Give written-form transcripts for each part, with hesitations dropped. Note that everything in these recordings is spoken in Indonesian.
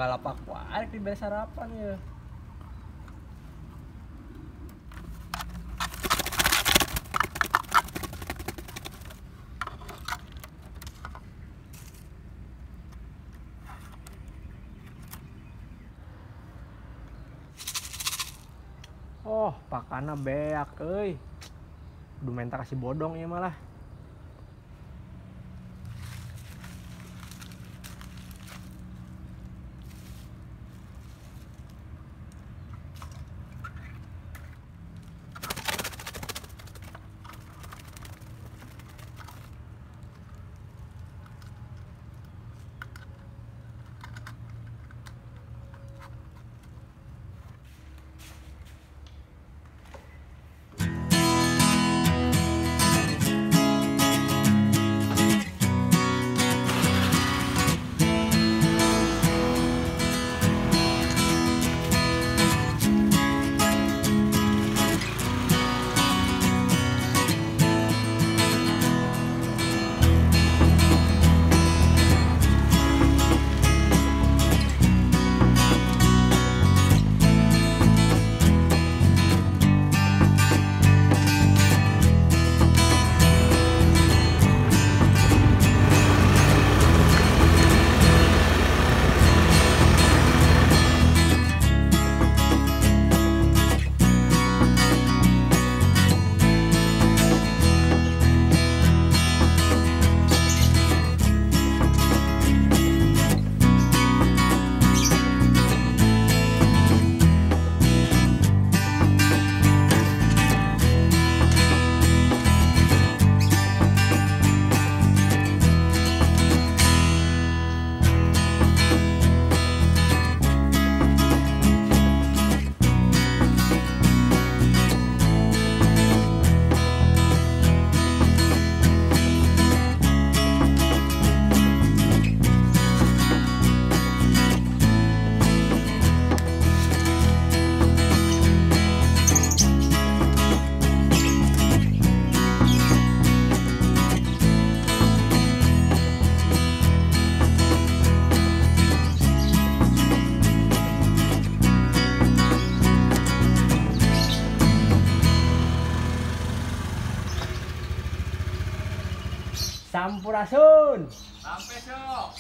lapak wae di bere sarapan ya. Oh, pakana beak euy. Kudu menta kasih bodong ya malah. Sampurasun. Sampai sok.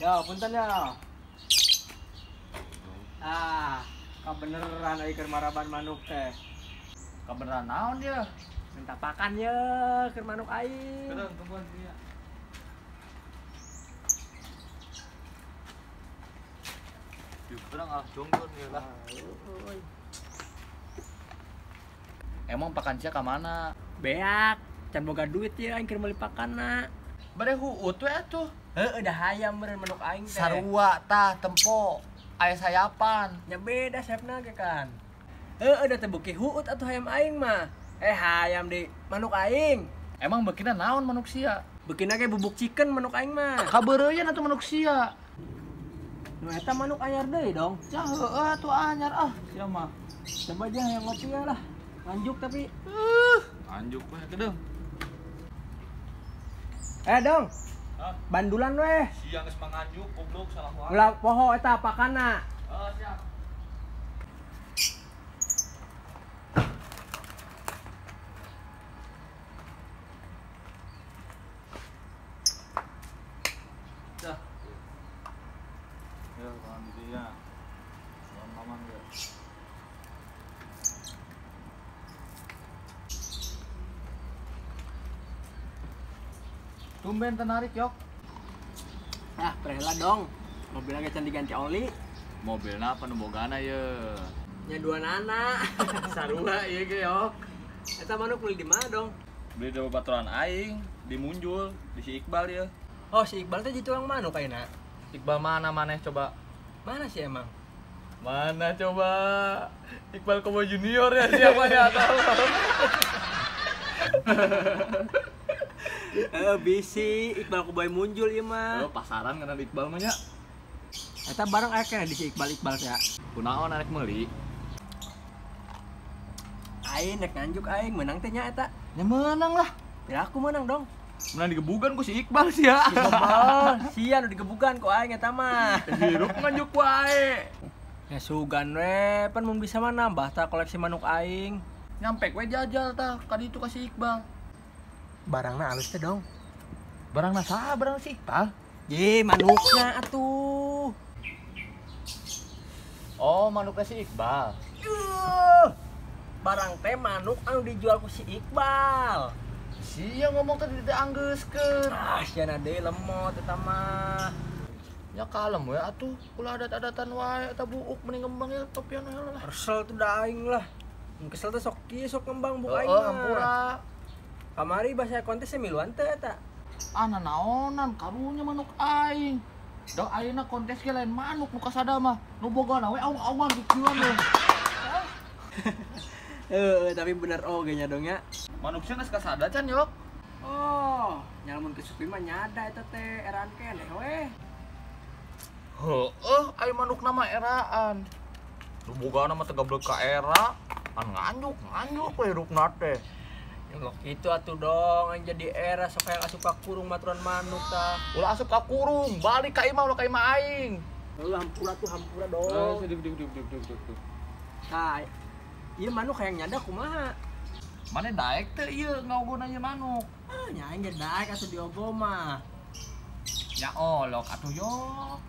Yo, punten yo. Kabeneran ai keur maraban manuk teh. Kabeneran naon dia? Minta pakan ye keur manuk aing. Kedeung tungguan dia. Yuk, terang jonggon ya lah. Emang pakan cia ka mana? Beak, can boga duit ye aing keur meuli pakanna. Bade huut we atuh. Heuh, udah hayam beureun manuk aing teh. Sarua tah tempo. Aya sayapan. Nya beda sayapna ge kan. Heuh, udah teh beuki huut atuh hayam aing mah. Hayam di manuk aing. Emang beukina naon manuk sia? Beukina ge bubuk chicken manuk aing mah. Kabeureuyan atuh manuk sia. Nu eta manuk anyar deui dong. Ya heueuh atuh anyar ah. Sia mah. Coba aja yang ngopi ya lah. Lanjuk tapi. Anjuk we kedeung. Dong. Hah? Bandulan weh. Siang geus manganjuk goblok salah wae. Ulah poho eta pakanna. Siap. Dah. Ya, tahan di dia. Tahan mamang ya. Tumben tenarik yok. Prela dong. Mobilnya can diganti oli. Mobilna apa nu bogana ye? Nya dua nana. Sarua ieu ge yok. Eta manuk beli di mana dong? Beli di baturan aing, di Munjul, di si Iqbal ya. Oh, si Iqbal teh jadi tukang manuk kayaknya. Iqbal mana maneh coba? Mana sih emang? Mana coba? Iqbal Kobo Junior ya siapa ya tahu. Bisi Iqbal Kuboy Munjul ieu mah. Lo pasaran kana Iqbal mah nya. Eta bareng aya keneh di si Iqbal ya. Kunaon arek meuli? Aing nek nganjuk aing menang teh nya eta. Ya menang lah. Ya aku menang dong. Menang digebukan ku si Iqbal sih ya. Si Gobal, sia nu digebukan ku aing eta mah. Hirup nganjuk wae. Ya sugan we, pan mun bisa mah nambah ta koleksi manuk aing. Nyampe we jajal tah kali itu kasih Iqbal. Barangna alus teh dong. Barang saha barang si Iqbal? Ye, manuknya atuh. Oh, manuknya si Iqbal. Barang teh manuk anu dijual ku si Iqbal. Sia ngomong tadi teh anggeuskeun. Ah, siana deui lemot eta mah. Ya kalem we atuh, ulah adat-adatan wae eta buuk mending ngembang ya topian lah. Resel tuh da aing lah. Mun kesel teh sok kieu sok ngembang buka aing. Heeh, hampura. Kamari bahasa kontes miluan teh eta. Ana naonan karunya manuk aing. Dok ayeuna kontes ge lain manuk nu kasada mah. Nu bogana we aung-aungan kieuan we. Tapi bener oge nya dong ya. Manuk sia geus kasada can yok. Oh, nyalamun ke sepi mah nyada eta teh eran keneh we. Heeh, aya manuk nama eraan. Nu bogana mah teh gablek ka era, kan nganjuk we rupna teh. Itu atuh dong, yang jadi era sok yang asup ka kurung maturan manuk tah. Ulah asup ka kurung, balik ka imah ulah ka imah aing. Hampura dong. Duk. Tah, ieu manuk hayang nyada kumaha? Mane daek teh ieu ngaogona ieu manuk. Ah, nya aing ge daek atuh diogo mah. Ya olok atuh yok.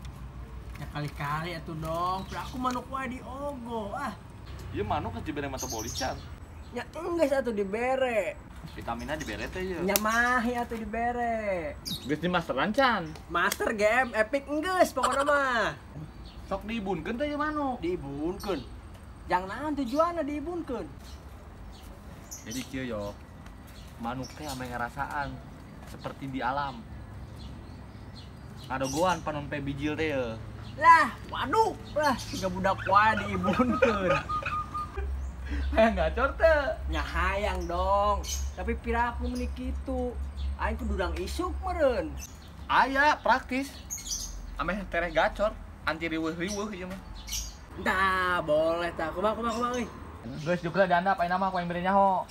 Ya kali-kali atuh dong, aku manuk wae diogo. Ah, Ieu manuk geus dibere metabolis can. nya enggeus atuh dibere. Vitaminnya dibere teh ieu. Nya mahi atuh dibere. Geus di masteran can. Master game epic enggeus pokona mah. Sok diibunkeun teh ieu manuk. Diibunkeun. Jang naon tujuanna diibunkeun? Jadi kieu yo. Manuk teh ame ngarasaan seperti di alam. Ngadogoan panon pe bijil teh ye. Lah, waduh, siga budak wae diibunkeun. Hayang gacor teh. Nya hayang dong. Tapi piraku meuni kitu. Aing kudu urang isuk meureun. Aya praktis. Ame tereh gacor, anti riweuh-riweuh ieu mah. Nah, boleh tah. Kumaha euy. Geus juga diandap ayeuna mah ku yang bere nyaho.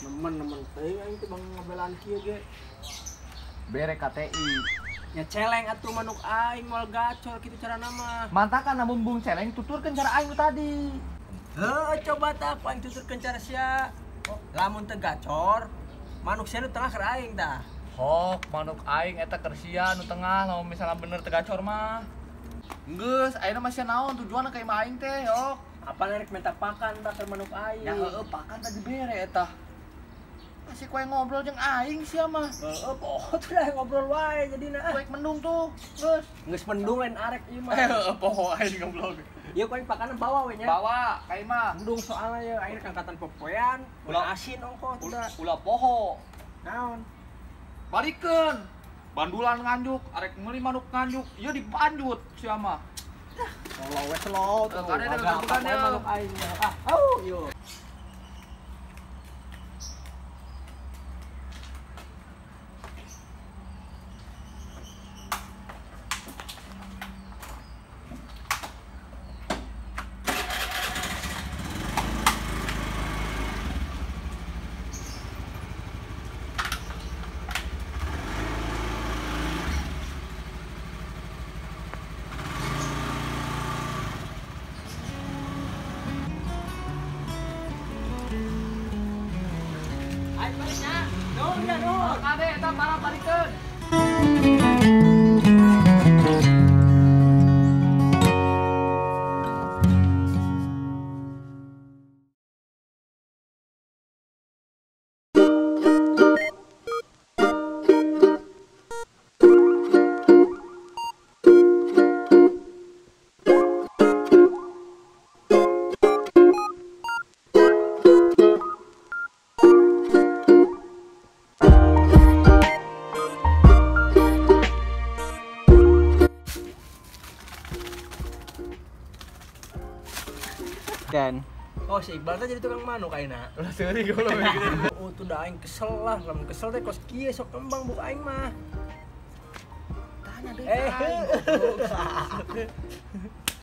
Nemen teuing aing teh bang ngabelaan kieu ge. Bere KTI. Nya celeng atuh manuk aing moal gacor kitu carana mah. Mantakan na bumbung celeng tuturkeun cara aing tadi. Heuh, coba tah ku aing tuturkeun cara sia. Lamun teu gacor, manuk sia nu tengah keur aing tah. Hok, manuk aing eta keur sia nu tengah lamun misalnya bener teu gacor mah. Geus, ayeuna mah sia naon tujuanna ka imah aing teh, yok. Apa lerek minta pakan tah keur manuk aing. Ya heueuh pakan tadi bere eta. Masih koe ngobrol jeung aing sia mah. Heueuh, poho tuh dah ngobrol wae jadina. Koe mendung tuh. Geus. Geus mendung lain arek ieu mah. Heueuh poho aing ngobrol. Ieu koe pakanan bawa we nya. Bawa ka imah. Mendung soalnya ya akhir kangkatan popoean, ulah asin ongko udah. Ulah poho. Naon? Balikeun. Bandulan nganjuk, arek meuli manuk nganjuk, ieu dipanjut sia mah. Slow we slow. Kada ada gabukannya. Manuk aing. Ah, au yo. Ayo baliknya. Nuhun ya nuhun. Kade eta para balikeun. Dan oh si Iqbal teh jadi tukang manuk ayeuna. Ulah seuri goblok gitu. Oh tuh da aing kesel lah, lamun kesel teh kos kieu sok kembang buka aing mah. Tanya deui Eh. ka aing.